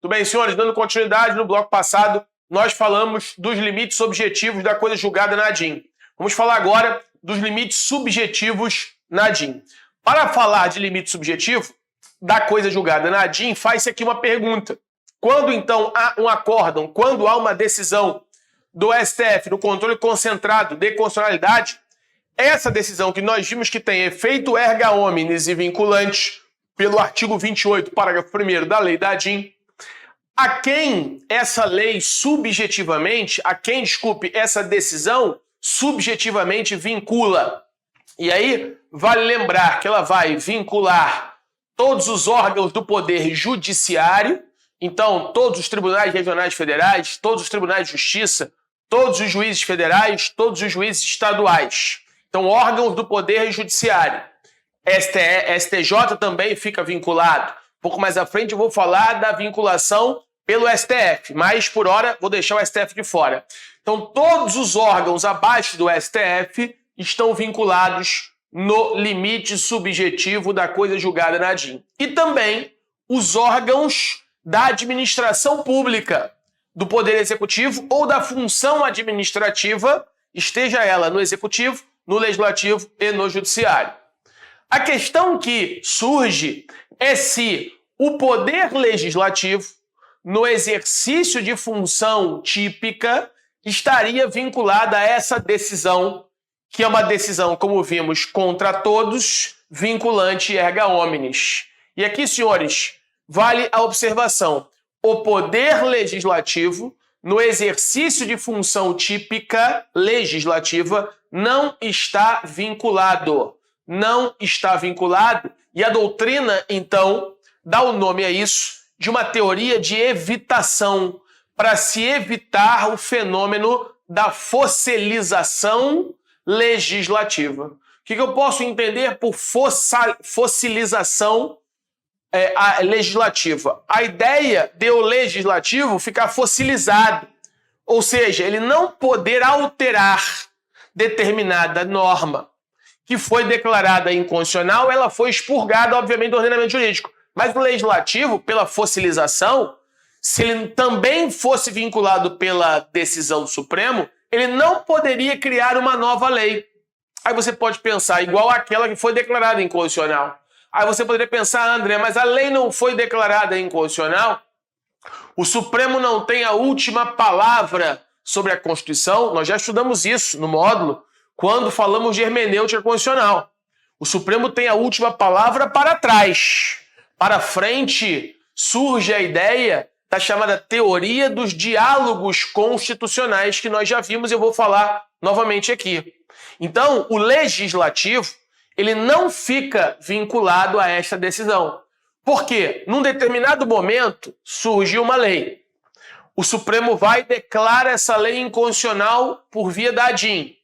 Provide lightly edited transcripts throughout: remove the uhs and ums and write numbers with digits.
Tudo bem, senhores? Dando continuidade, no bloco passado, nós falamos dos limites objetivos da coisa julgada na ADIM. Vamos falar agora dos limites subjetivos na ADIM. Para falar de limite subjetivo da coisa julgada na ADIM, faz-se aqui uma pergunta. Quando, então, há um acórdão, quando há uma decisão do STF no controle concentrado de constitucionalidade, essa decisão que nós vimos que tem efeito erga omnes e vinculante pelo artigo 28, parágrafo 1º da lei da ADIM, a quem essa lei subjetivamente, essa decisão subjetivamente vincula. E aí, vale lembrar que ela vai vincular todos os órgãos do poder judiciário, então todos os tribunais regionais federais, todos os tribunais de justiça, todos os juízes federais, todos os juízes estaduais. Então, órgãos do poder judiciário. STJ também fica vinculado. Um pouco mais à frente eu vou falar da vinculação pelo STF, mas por hora vou deixar o STF de fora. Então, todos os órgãos abaixo do STF estão vinculados no limite subjetivo da coisa julgada na ADIM. E também os órgãos da administração pública, do Poder Executivo ou da função administrativa, esteja ela no Executivo, no Legislativo e no Judiciário. A questão que surge é se o Poder Legislativo, no exercício de função típica, estaria vinculado a essa decisão, que é uma decisão, como vimos, contra todos, vinculante erga omnes. E aqui, senhores, vale a observação. O Poder Legislativo, no exercício de função típica legislativa, não está vinculado. Não está vinculado, e a doutrina, então, dá o nome a isso de uma teoria de evitação, para se evitar o fenômeno da fossilização legislativa. O que eu posso entender por fossilização legislativa? A ideia de o legislativo ficar fossilizado, ou seja, ele não poder alterar determinada norma que foi declarada inconstitucional, ela foi expurgada, obviamente, do ordenamento jurídico. Mas o legislativo, pela fossilização, se ele também fosse vinculado pela decisão do Supremo, ele não poderia criar uma nova lei. Aí você pode pensar, igual àquela que foi declarada inconstitucional. Aí você poderia pensar, André, mas a lei não foi declarada inconstitucional? O Supremo não tem a última palavra sobre a Constituição? Nós já estudamos isso no módulo, quando falamos de hermenêutica constitucional. O Supremo tem a última palavra para trás. Para frente surge a ideia da chamada teoria dos diálogos constitucionais, que nós já vimos e eu vou falar novamente aqui. Então, o legislativo, ele não fica vinculado a esta decisão. Por quê? Num determinado momento surge uma lei. O Supremo vai e declara essa lei inconstitucional por via da ADIM.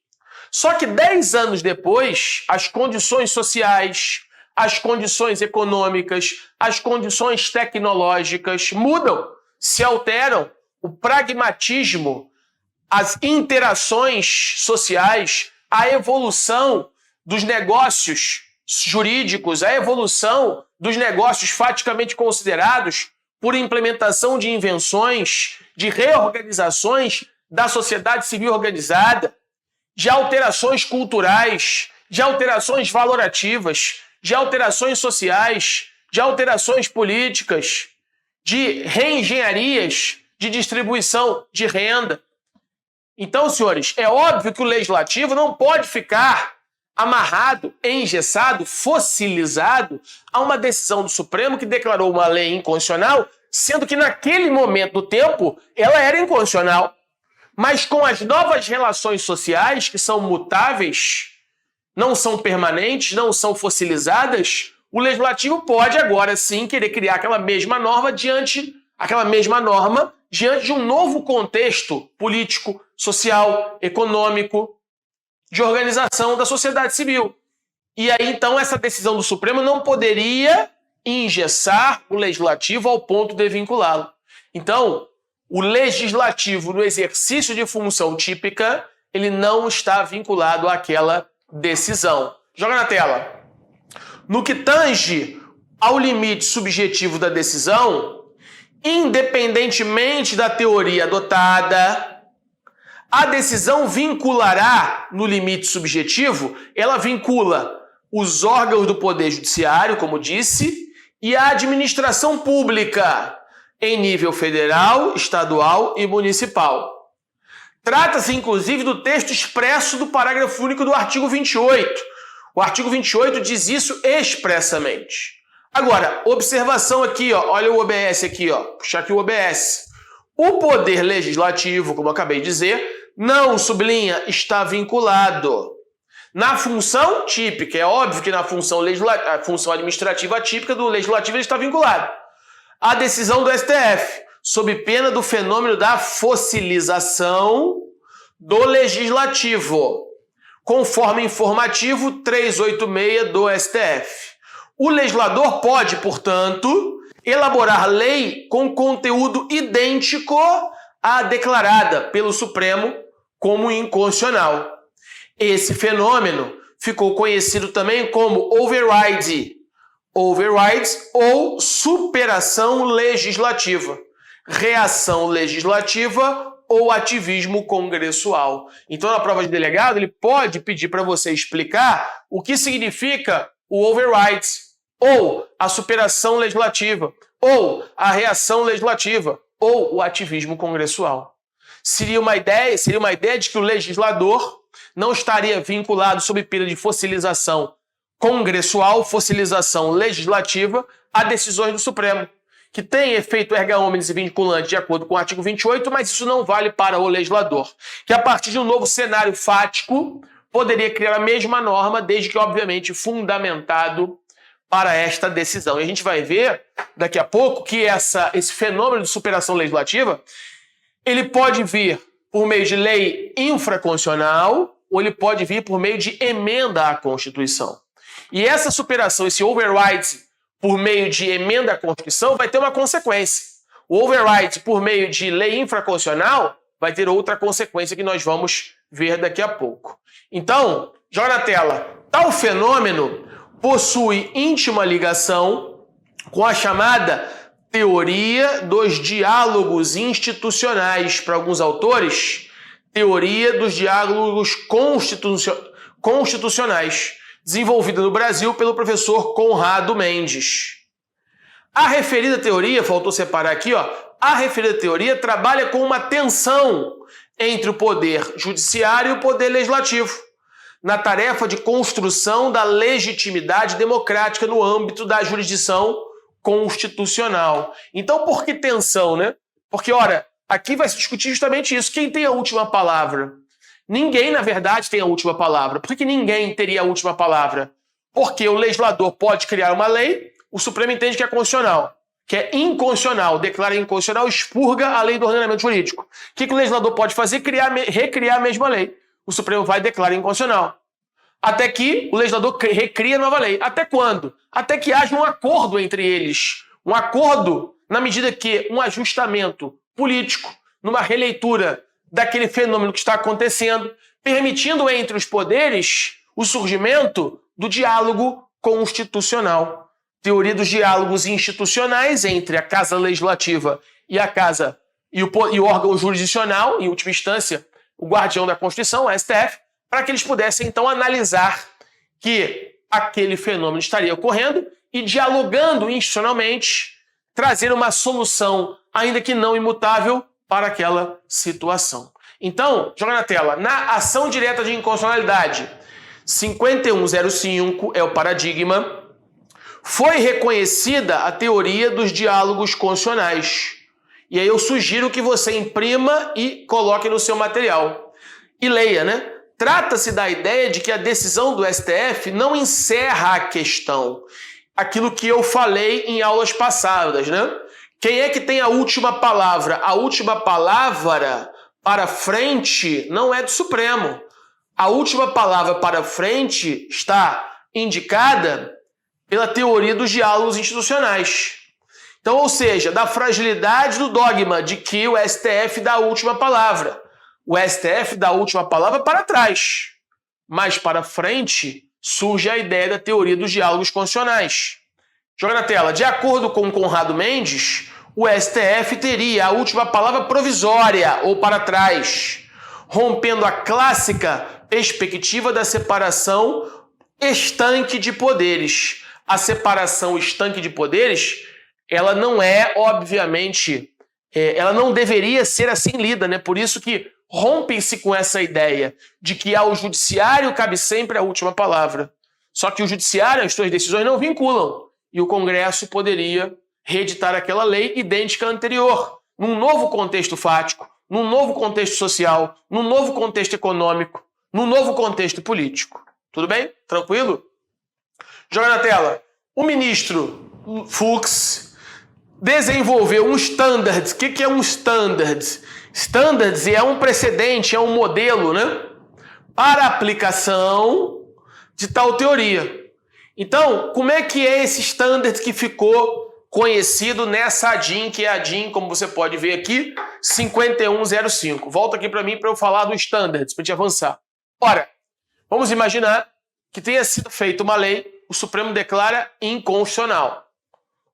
Só que 10 anos depois, as condições sociais, as condições econômicas, as condições tecnológicas mudam, se alteram. O pragmatismo, as interações sociais, a evolução dos negócios jurídicos, a evolução dos negócios faticamente considerados por implementação de invenções, de reorganizações da sociedade civil organizada, de alterações culturais, de alterações valorativas, de alterações sociais, de alterações políticas, de reengenharias de distribuição de renda. Então, senhores, é óbvio que o legislativo não pode ficar amarrado, engessado, fossilizado a uma decisão do Supremo que declarou uma lei inconstitucional, sendo que naquele momento do tempo ela era inconstitucional. Mas com as novas relações sociais, que são mutáveis, não são permanentes, não são fossilizadas, o legislativo pode agora sim querer criar aquela mesma norma diante de um novo contexto político, social, econômico, de organização da sociedade civil. E aí, então, essa decisão do Supremo não poderia engessar o legislativo ao ponto de vinculá-lo. Então, o legislativo, no exercício de função típica, ele não está vinculado àquela decisão. Joga na tela. No que tange ao limite subjetivo da decisão, independentemente da teoria adotada, a decisão vinculará, no limite subjetivo, ela vincula os órgãos do Poder Judiciário, como disse, e a administração pública, em nível federal, estadual e municipal. Trata-se, inclusive, do texto expresso do parágrafo único do artigo 28. O artigo 28 diz isso expressamente. Agora, observação aqui, ó, olha o OBS aqui, ó, puxar aqui o OBS. O Poder Legislativo, como eu acabei de dizer, não, sublinha, está vinculado na função típica. É óbvio que na função administrativa típica do Legislativo ele está vinculado à decisão do STF, sob pena do fenômeno da fossilização do Legislativo, conforme informativo 386 do STF. O legislador pode, portanto, elaborar lei com conteúdo idêntico à declarada pelo Supremo como inconstitucional. Esse fenômeno ficou conhecido também como override ou superação legislativa, reação legislativa ou ativismo congressual. Então, na prova de delegado, ele pode pedir para você explicar o que significa o override, ou a superação legislativa, ou a reação legislativa, ou o ativismo congressual. Seria uma ideia de que o legislador não estaria vinculado sob pena de fossilização congressual, fossilização legislativa, a decisões do Supremo, que tem efeito erga omnes e vinculante de acordo com o artigo 28, mas isso não vale para o legislador, que a partir de um novo cenário fático poderia criar a mesma norma, desde que, obviamente, fundamentado para esta decisão. E a gente vai ver daqui a pouco que esse fenômeno de superação legislativa, ele pode vir por meio de lei infraconstitucional ou ele pode vir por meio de emenda à Constituição. E essa superação, esse override por meio de emenda à Constituição vai ter uma consequência. O override por meio de lei infraconstitucional vai ter outra consequência que nós vamos ver daqui a pouco. Então, joga na tela. Tal fenômeno possui íntima ligação com a chamada teoria dos diálogos institucionais. Para alguns autores, teoria dos diálogos constitucionais, desenvolvida no Brasil pelo professor Conrado Mendes. A referida teoria, faltou separar aqui, ó, a referida teoria trabalha com uma tensão entre o poder judiciário e o poder legislativo, na tarefa de construção da legitimidade democrática no âmbito da jurisdição constitucional. Então, por que tensão, né? Porque, ora, aqui vai se discutir justamente isso. Quem tem a última palavra? Ninguém, na verdade, tem a última palavra. Por que ninguém teria a última palavra? Porque o legislador pode criar uma lei, o Supremo entende que é constitucional, que é inconstitucional, declara inconstitucional, expurga a lei do ordenamento jurídico. O que o legislador pode fazer? Recriar a mesma lei. O Supremo vai declarar inconstitucional. Até que o legislador recria a nova lei. Até quando? Até que haja um acordo entre eles. Um acordo na medida que um ajustamento político, numa releitura daquele fenômeno que está acontecendo, permitindo entre os poderes o surgimento do diálogo constitucional. Teoria dos diálogos institucionais entre a Casa Legislativa e a Casa e o órgão jurisdicional, em última instância, o guardião da Constituição, o STF, para que eles pudessem, então, analisar que aquele fenômeno estaria ocorrendo e, dialogando institucionalmente, trazer uma solução, ainda que não imutável, para aquela situação. Então, joga na tela. Na ação direta de inconstitucionalidade, 5105 é o paradigma, foi reconhecida a teoria dos diálogos constitucionais. E aí eu sugiro que você imprima e coloque no seu material. E leia, né? Trata-se da ideia de que a decisão do STF não encerra a questão. Aquilo que eu falei em aulas passadas, né? Quem é que tem a última palavra? A última palavra para frente não é do Supremo. A última palavra para frente está indicada pela teoria dos diálogos institucionais. Então, ou seja, da fragilidade do dogma de que o STF dá a última palavra. O STF dá a última palavra para trás, mas para frente surge a ideia da teoria dos diálogos constitucionais. Joga na tela. De acordo com Conrado Mendes, o STF teria a última palavra provisória ou para trás, rompendo a clássica perspectiva da separação estanque de poderes. A separação estanque de poderes, ela não é, obviamente, ela não deveria ser assim lida, né? Por isso que rompem-se com essa ideia de que ao judiciário cabe sempre a última palavra. Só que o judiciário, as suas decisões não vinculam, e o Congresso poderia reeditar aquela lei idêntica à anterior, num novo contexto fático, num novo contexto social, num novo contexto econômico, num novo contexto político. Tudo bem? Tranquilo? Joga na tela. O ministro Fux desenvolveu um standard. O que é um standard? Standards é um precedente, é um modelo, né? Para aplicação de tal teoria. Então, como é que é esse standard que ficou conhecido nessa ADIM, que é a ADIM, como você pode ver aqui, 5105. Volta aqui para mim para eu falar do standard, para a gente avançar. Ora, vamos imaginar que tenha sido feita uma lei, o Supremo declara inconstitucional.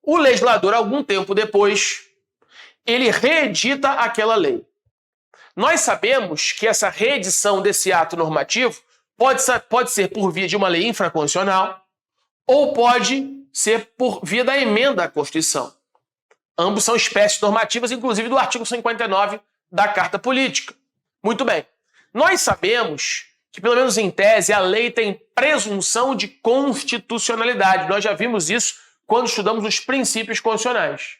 O legislador, algum tempo depois, ele reedita aquela lei. Nós sabemos que essa reedição desse ato normativo pode ser por via de uma lei infraconstitucional ou pode ser por via da emenda à Constituição. Ambos são espécies normativas, inclusive do artigo 59 da Carta Política. Muito bem. Nós sabemos que, pelo menos em tese, a lei tem presunção de constitucionalidade. Nós já vimos isso quando estudamos os princípios constitucionais.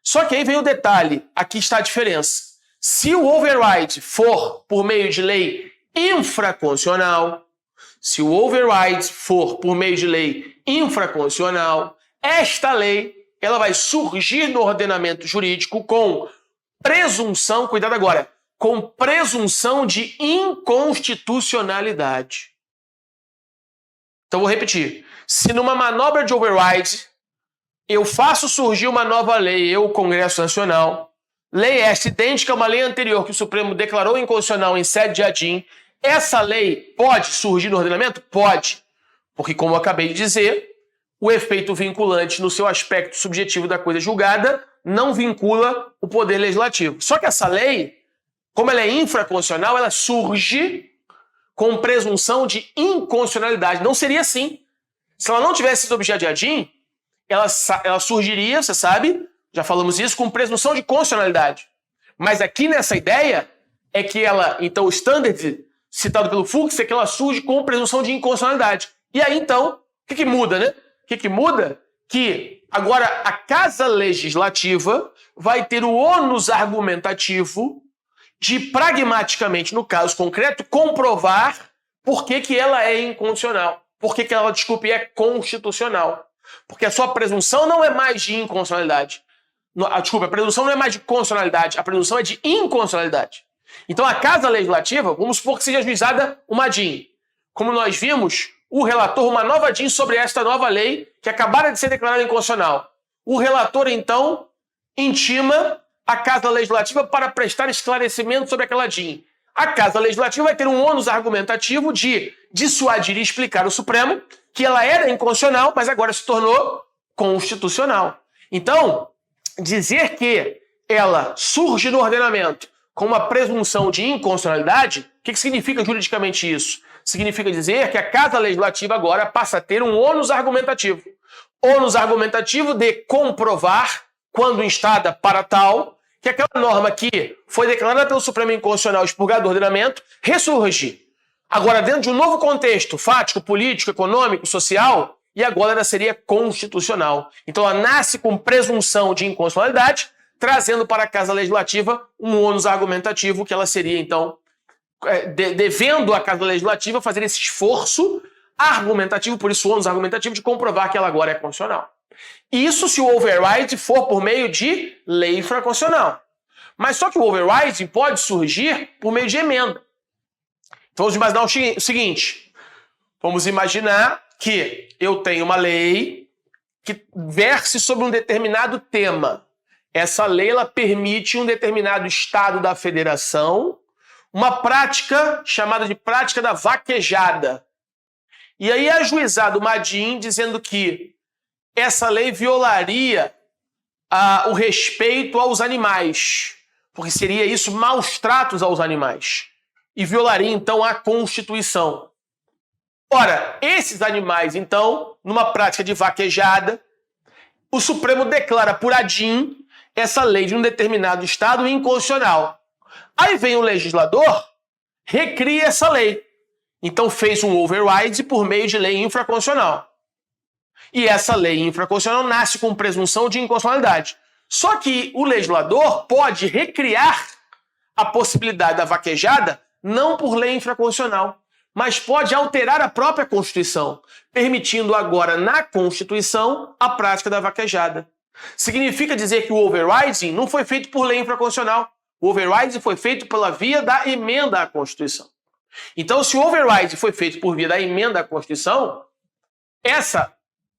Só que aí vem o detalhe, aqui está a diferença. Se o override for por meio de lei infraconstitucional, esta lei ela vai surgir no ordenamento jurídico com presunção, cuidado agora, com presunção de inconstitucionalidade. Então vou repetir. Se numa manobra de override eu faço surgir uma nova lei, o Congresso Nacional, lei esta idêntica a uma lei anterior que o Supremo declarou inconstitucional em sede de ADIM, essa lei pode surgir no ordenamento? Pode. Porque, como eu acabei de dizer, o efeito vinculante no seu aspecto subjetivo da coisa julgada não vincula o poder legislativo. Só que essa lei, como ela é infraconstitucional, ela surge com presunção de inconstitucionalidade. Não seria assim. Se ela não tivesse sido objeto de ADIM, ela surgiria, você sabe, já falamos isso, com presunção de constitucionalidade. Mas aqui nessa ideia é que ela, então o standard citado pelo Fux é que ela surge com presunção de inconstitucionalidade. E aí então, o que muda, né? O que muda? Que agora a Casa Legislativa vai ter o ônus argumentativo de pragmaticamente, no caso concreto, comprovar por que ela é inconstitucional. Por que ela, é constitucional. Porque a sua presunção não é mais de inconstitucionalidade. A presunção não é mais de constitucionalidade, a presunção é de inconstitucionalidade. Então a Casa Legislativa, vamos supor que seja ajuizada uma ADIM. Como nós vimos, o relator, uma nova ADIM sobre esta nova lei que acabara de ser declarada inconstitucional. O relator, então, intima a Casa Legislativa para prestar esclarecimento sobre aquela ADIM. A Casa Legislativa vai ter um ônus argumentativo de dissuadir e explicar ao Supremo que ela era inconstitucional, mas agora se tornou constitucional. Então, dizer que ela surge no ordenamento com uma presunção de inconstitucionalidade, o que significa juridicamente isso? Significa dizer que a Casa Legislativa agora passa a ter um ônus argumentativo. Ônus argumentativo de comprovar, quando instada para tal, que aquela norma que foi declarada pelo Supremo inconstitucional expurgada do ordenamento ressurge. Agora, dentro de um novo contexto fático, político, econômico, social, e agora ela seria constitucional. Então ela nasce com presunção de inconstitucionalidade, trazendo para a Casa Legislativa um ônus argumentativo que ela seria, então, devendo à Casa Legislativa fazer esse esforço argumentativo, por isso o ônus argumentativo, de comprovar que ela agora é constitucional. Isso se o override for por meio de lei infraconstitucional. Mas só que o override pode surgir por meio de emenda. Então vamos imaginar o seguinte, vamos imaginar que eu tenho uma lei que verse sobre um determinado tema. Essa lei ela permite um determinado estado da federação uma prática chamada de prática da vaquejada. E aí é ajuizado uma ADIM dizendo que essa lei violaria o respeito aos animais, porque seria isso maus tratos aos animais, e violaria, então, a Constituição. Ora, esses animais, então, numa prática de vaquejada, o Supremo declara por ADIM essa lei de um determinado estado inconstitucional. Aí vem o legislador, recria essa lei. Então fez um override por meio de lei infraconstitucional. E essa lei infraconstitucional nasce com presunção de inconstitucionalidade. Só que o legislador pode recriar a possibilidade da vaquejada não por lei infraconstitucional, mas pode alterar a própria Constituição, permitindo agora na Constituição a prática da vaquejada. Significa dizer que o overriding não foi feito por lei infraconstitucional. O overriding foi feito pela via da emenda à Constituição. Então, se o overriding foi feito por via da emenda à Constituição, essa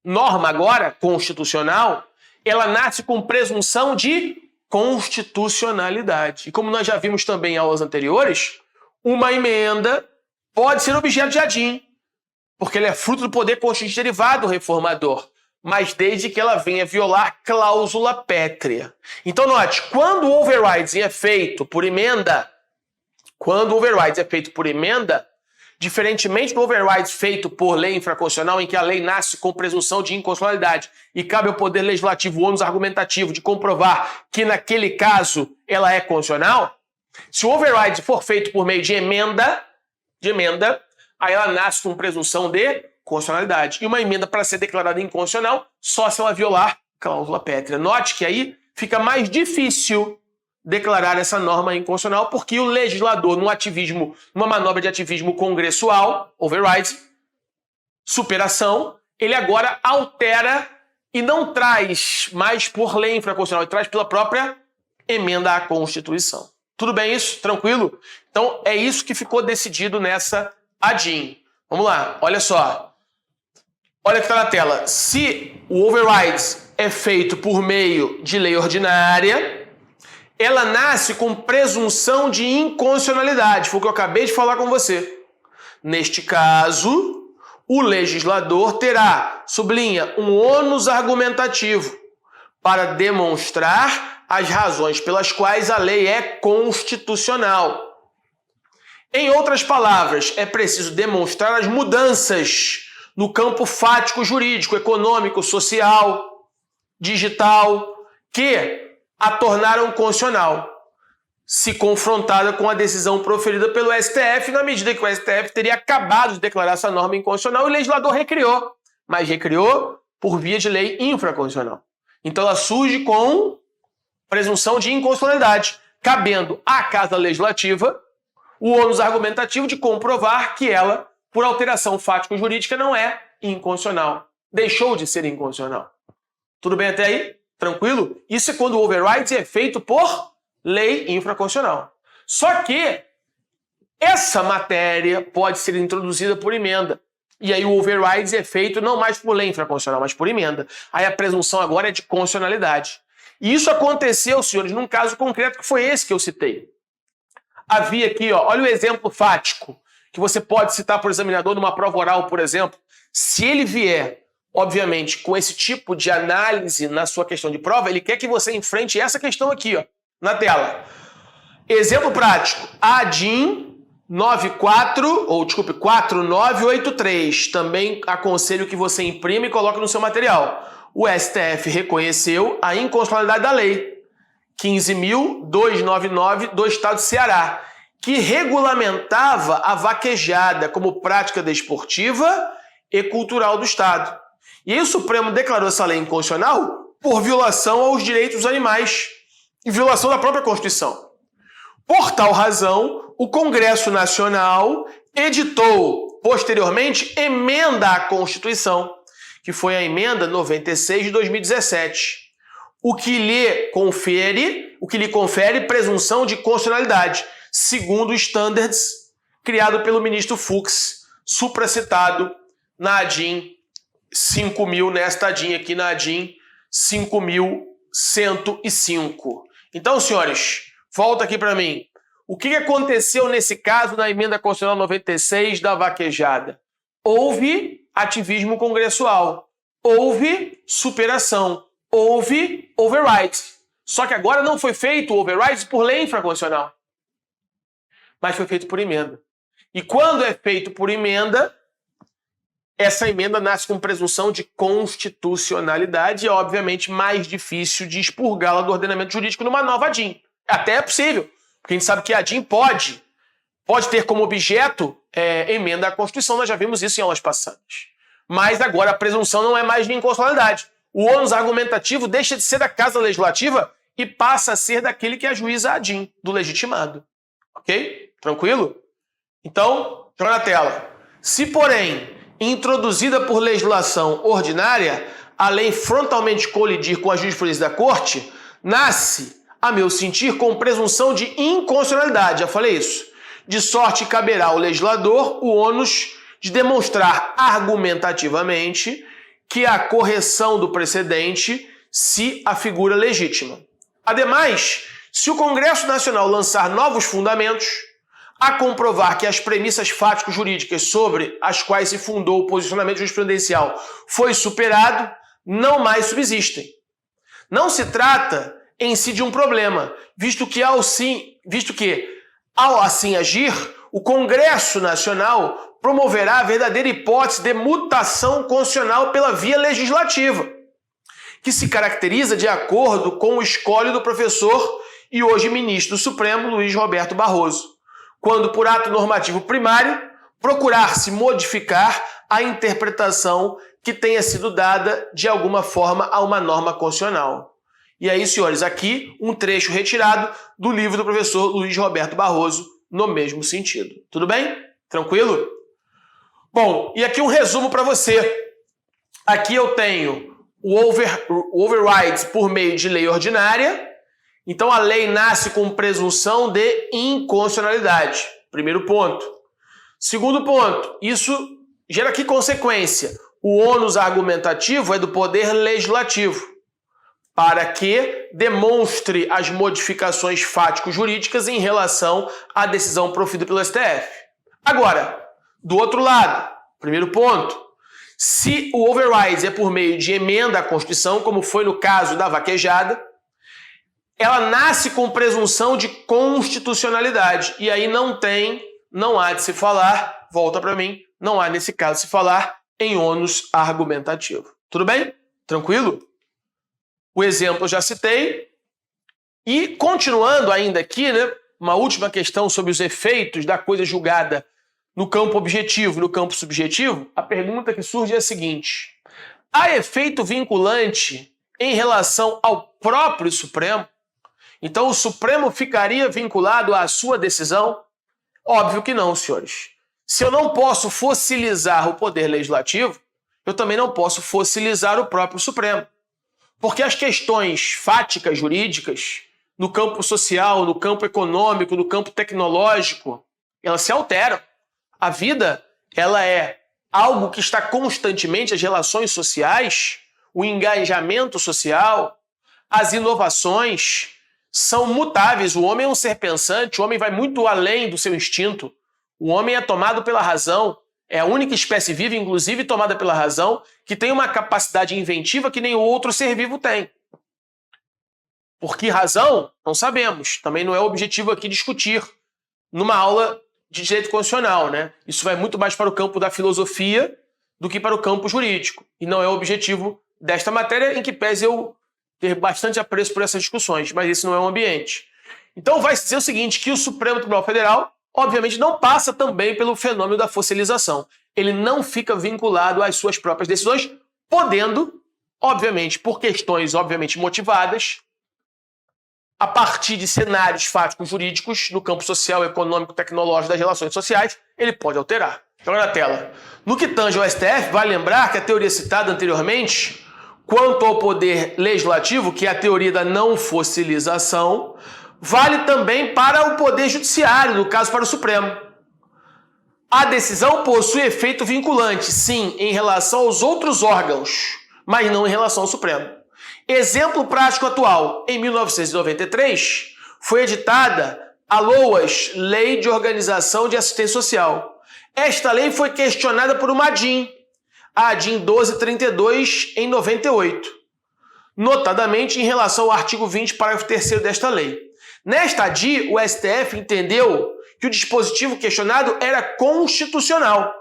norma agora, constitucional, ela nasce com presunção de constitucionalidade. E como nós já vimos também em aulas anteriores, uma emenda pode ser objeto de ADIM, porque ela é fruto do poder constituinte derivado reformador, mas desde que ela venha violar cláusula pétrea. Então note, quando o overriding é feito por emenda, diferentemente do override feito por lei infraconstitucional, em que a lei nasce com presunção de inconstitucionalidade e cabe ao Poder Legislativo o ônus argumentativo de comprovar que naquele caso ela é constitucional, se o override for feito por meio de emenda, aí ela nasce com presunção de constitucionalidade. E uma emenda, para ser declarada inconstitucional, só se ela violar cláusula pétrea. Note que aí fica mais difícil declarar essa norma inconstitucional, porque o legislador, numa manobra de ativismo congressual, override, superação, ele agora altera e não traz mais por lei infraconstitucional, ele traz pela própria emenda à Constituição. Tudo bem isso? Tranquilo? Então é isso que ficou decidido nessa ADIM. Vamos lá, olha só. Olha o que está na tela. Se o override é feito por meio de lei ordinária, ela nasce com presunção de inconstitucionalidade. Foi o que eu acabei de falar com você. Neste caso, o legislador terá, sublinha, um ônus argumentativo para demonstrar as razões pelas quais a lei é constitucional. Em outras palavras, é preciso demonstrar as mudanças no campo fático, jurídico, econômico, social, digital, que a tornaram constitucional, se confrontada com a decisão proferida pelo STF, na medida que o STF teria acabado de declarar essa norma inconstitucional e o legislador recriou, mas recriou por via de lei infraconstitucional. Então ela surge com presunção de inconstitucionalidade, cabendo à Casa Legislativa o ônus argumentativo de comprovar que ela, por alteração fático-jurídica, não é inconstitucional. Deixou de ser inconstitucional. Tudo bem até aí? Tranquilo? Isso é quando o override é feito por lei infraconstitucional. Só que essa matéria pode ser introduzida por emenda. E aí o override é feito não mais por lei infraconstitucional, mas por emenda. Aí a presunção agora é de constitucionalidade. E isso aconteceu, senhores, num caso concreto que foi esse que eu citei. Havia aqui, ó, olha o exemplo fático, que você pode citar por examinador numa prova oral, por exemplo. Se ele vier, obviamente, com esse tipo de análise na sua questão de prova, ele quer que você enfrente essa questão aqui, ó, na tela. Exemplo prático. ADIM 4983. Também aconselho que você imprima e coloque no seu material. O STF reconheceu a inconstitucionalidade da lei 15.299 do Estado de Ceará, que regulamentava a vaquejada como prática desportiva e cultural do Estado. E aí o Supremo declarou essa lei inconstitucional por violação aos direitos dos animais e violação da própria Constituição. Por tal razão, o Congresso Nacional editou, posteriormente, emenda à Constituição, que foi a emenda 96 de 2017, o que lhe confere presunção de constitucionalidade, segundo os standards criado pelo ministro Fux, supracitado na ADIM 5.000, nesta ADIM aqui na ADIM 5.105. Então, senhores, volta aqui para mim. O que aconteceu nesse caso na emenda constitucional 96 da vaquejada? Houve ativismo congressual, houve superação, houve override. Só que agora não foi feito o override por lei infraconstitucional, mas foi feito por emenda. E quando é feito por emenda, essa emenda nasce com presunção de constitucionalidade e é obviamente mais difícil de expurgá-la do ordenamento jurídico numa nova ADIM. Até é possível, porque a gente sabe que a ADIM pode ter como objeto emenda à Constituição, nós já vimos isso em aulas passadas. Mas agora a presunção não é mais de inconstitucionalidade. O ônus argumentativo deixa de ser da Casa Legislativa e passa a ser daquele que ajuiza a ADIM, do legitimado. Ok? Tranquilo? Então, joga na tela. Se, porém, introduzida por legislação ordinária, a lei frontalmente colidir com a jurisprudência da Corte, nasce, a meu sentir, com presunção de inconstitucionalidade. Já falei isso. De sorte caberá ao legislador o ônus de demonstrar argumentativamente que a correção do precedente se afigura legítima. Ademais, se o Congresso Nacional lançar novos fundamentos, a comprovar que as premissas fático-jurídicas sobre as quais se fundou o posicionamento jurisprudencial foi superado, não mais subsistem. Não se trata em si de um problema, visto que ao assim agir, o Congresso Nacional promoverá a verdadeira hipótese de mutação constitucional pela via legislativa, que se caracteriza de acordo com o escolho do professor e hoje ministro do Supremo, Luiz Roberto Barroso, quando, por ato normativo primário, procurar-se modificar a interpretação que tenha sido dada de alguma forma a uma norma constitucional. E aí, senhores, aqui um trecho retirado do livro do professor Luiz Roberto Barroso, no mesmo sentido. Tudo bem? Tranquilo? Bom, e aqui um resumo para você. Aqui eu tenho o override por meio de lei ordinária. Então a lei nasce com presunção de inconstitucionalidade. Primeiro ponto. Segundo ponto, isso gera que consequência? O ônus argumentativo é do poder legislativo, para que demonstre as modificações fático-jurídicas em relação à decisão proferida pelo STF. Agora, do outro lado, primeiro ponto, se o override é por meio de emenda à Constituição, como foi no caso da vaquejada, ela nasce com presunção de constitucionalidade. E aí não há de se falar, volta para mim, não há nesse caso de se falar em ônus argumentativo. Tudo bem? Tranquilo? O exemplo eu já citei. E continuando ainda aqui, né, uma última questão sobre os efeitos da coisa julgada no campo objetivo e no campo subjetivo, a pergunta que surge é a seguinte: há efeito vinculante em relação ao próprio Supremo? Então o Supremo ficaria vinculado à sua decisão? Óbvio que não, senhores. Se eu não posso fossilizar o poder legislativo, eu também não posso fossilizar o próprio Supremo. Porque as questões fáticas jurídicas, no campo social, no campo econômico, no campo tecnológico, elas se alteram. A vida, ela é algo que está constantemente, as relações sociais, o engajamento social, as inovações são mutáveis. O homem é um ser pensante, o homem vai muito além do seu instinto. O homem é tomado pela razão, é a única espécie viva, inclusive tomada pela razão, que tem uma capacidade inventiva que nenhum outro ser vivo tem. Por que razão? Não sabemos. Também não é o objetivo aqui discutir numa aula de direito constitucional, né? Isso vai muito mais para o campo da filosofia do que para o campo jurídico. E não é o objetivo desta matéria, em que pese eu ter bastante apreço por essas discussões, mas esse não é o ambiente. Então vai se dizer o seguinte, que o Supremo Tribunal Federal, obviamente, não passa também pelo fenômeno da fossilização. Ele não fica vinculado às suas próprias decisões, podendo, obviamente, por questões obviamente motivadas, a partir de cenários fáticos jurídicos, no campo social, econômico, tecnológico, das relações sociais, ele pode alterar. Joga na tela. No que tange ao STF, vale lembrar que a teoria citada anteriormente, quanto ao poder legislativo, que é a teoria da não fossilização, vale também para o poder judiciário, no caso para o Supremo. A decisão possui efeito vinculante, sim, em relação aos outros órgãos, mas não em relação ao Supremo. Exemplo prático atual. Em 1993, foi editada a LOAS, Lei de Organização de Assistência Social. Esta lei foi questionada por uma ADIM, a ADIM 1232, em 98. notadamente em relação ao artigo 20, parágrafo 3º desta lei. Nesta ADI, o STF entendeu que o dispositivo questionado era constitucional,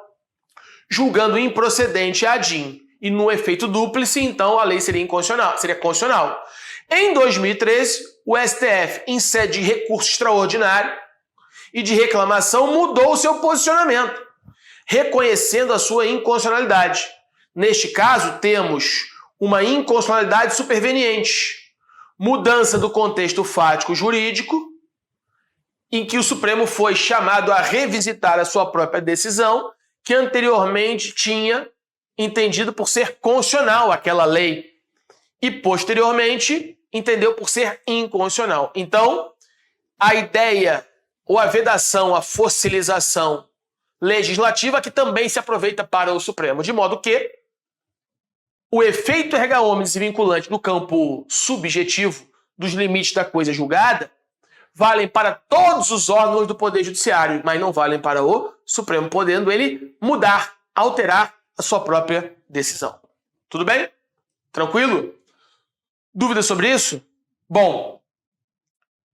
julgando improcedente a ADIM. E no efeito dúplice, então, a lei seria constitucional. Em 2013, o STF, em sede de recurso extraordinário e de reclamação, mudou o seu posicionamento, reconhecendo a sua inconstitucionalidade. Neste caso, temos uma inconstitucionalidade superveniente, mudança do contexto fático jurídico, em que o Supremo foi chamado a revisitar a sua própria decisão, que anteriormente tinha entendido por ser constitucional aquela lei, e posteriormente entendeu por ser inconstitucional. Então, a ideia ou a vedação, a fossilização legislativa que também se aproveita para o Supremo, de modo que o efeito erga omnes e vinculante no campo subjetivo dos limites da coisa julgada valem para todos os órgãos do Poder Judiciário, mas não valem para o Supremo, podendo ele mudar, alterar a sua própria decisão. Tudo bem? Tranquilo? Dúvidas sobre isso? Bom,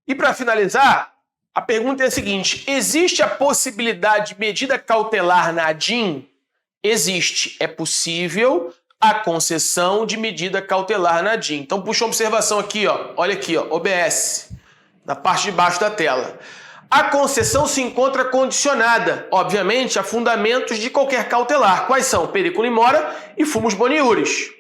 e para finalizar, a pergunta é a seguinte: existe a possibilidade de medida cautelar na ADIM? Existe. É possível a concessão de medida cautelar na ADIM. Então puxa uma observação aqui, ó. Olha aqui, ó, OBS, na parte de baixo da tela. A concessão se encontra condicionada, obviamente, a fundamentos de qualquer cautelar. Quais são? Periculum in mora e fumus boniuris.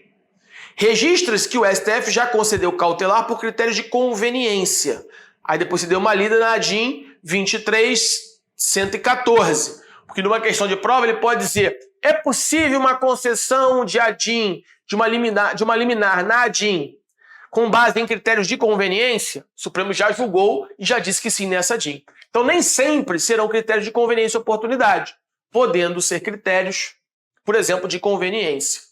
Registra-se que o STF já concedeu cautelar por critérios de conveniência. Aí depois se deu uma lida na ADIM 23.114. Porque numa questão de prova ele pode dizer: é possível uma concessão de ADIM, de uma liminar na ADIM, com base em critérios de conveniência? O Supremo já julgou e já disse que sim nessa ADIM. Então nem sempre serão critérios de conveniência e oportunidade, podendo ser critérios, por exemplo, de conveniência.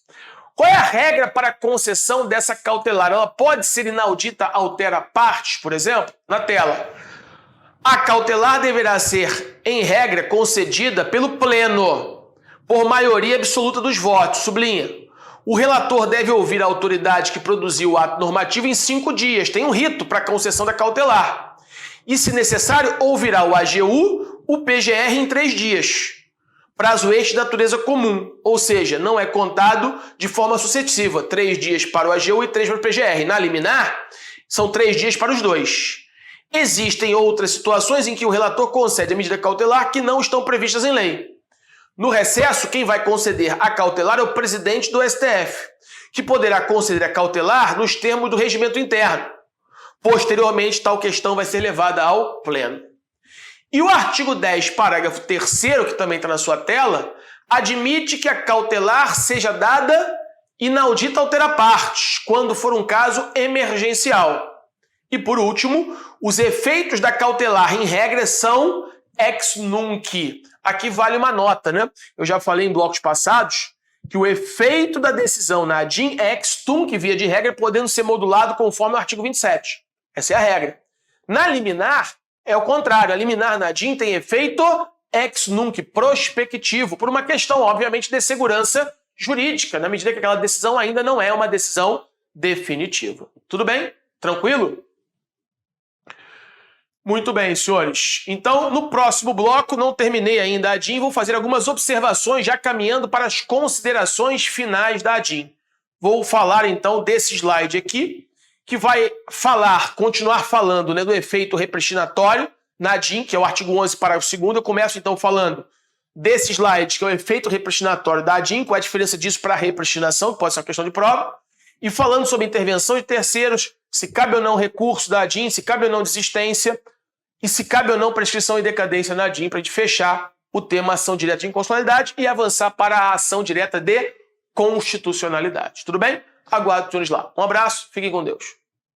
Qual é a regra para a concessão dessa cautelar? Ela pode ser inaudita altera partes, por exemplo? Na tela. A cautelar deverá ser, em regra, concedida pelo pleno, por maioria absoluta dos votos. Sublinha. O relator deve ouvir a autoridade que produziu o ato normativo em 5 dias. Tem um rito para a concessão da cautelar. E, se necessário, ouvirá o AGU, o PGR em 3 dias. Prazo este de natureza comum, ou seja, não é contado de forma sucessiva. 3 dias para o AGU e 3 para o PGR. Na liminar, são 3 dias para os dois. Existem outras situações em que o relator concede a medida cautelar que não estão previstas em lei. No recesso, quem vai conceder a cautelar é o presidente do STF, que poderá conceder a cautelar nos termos do regimento interno. Posteriormente, tal questão vai ser levada ao pleno. E o artigo 10, parágrafo 3º, que também está na sua tela, admite que a cautelar seja dada inaudita altera partes, quando for um caso emergencial. E, por último, os efeitos da cautelar, em regra, são ex nunc. Aqui vale uma nota, né? Eu já falei em blocos passados que o efeito da decisão na ADIM é ex tunc, via de regra, podendo ser modulado conforme o artigo 27. Essa é a regra. Na liminar, é o contrário. A liminar na ADIM tem efeito ex nunc, prospectivo, por uma questão, obviamente, de segurança jurídica, na medida que aquela decisão ainda não é uma decisão definitiva. Tudo bem? Tranquilo? Muito bem, senhores. Então, no próximo bloco, não terminei ainda a ADIM, vou fazer algumas observações já caminhando para as considerações finais da ADIM. Vou falar, então, desse slide aqui, que vai continuar falando, né, do efeito repristinatório na ADIM, que é o artigo 11, parágrafo 2º. Eu começo, então, falando desse slide, que é o efeito repristinatório da ADIM, qual é a diferença disso para a repristinação, que pode ser uma questão de prova, e falando sobre intervenção de terceiros, se cabe ou não recurso da ADIM, se cabe ou não desistência, e se cabe ou não prescrição e decadência na ADIM, para a gente fechar o tema ação direta de inconstitucionalidade e avançar para a ação direta de constitucionalidade. Tudo bem? Aguardo os senhores lá. Um abraço, fiquem com Deus.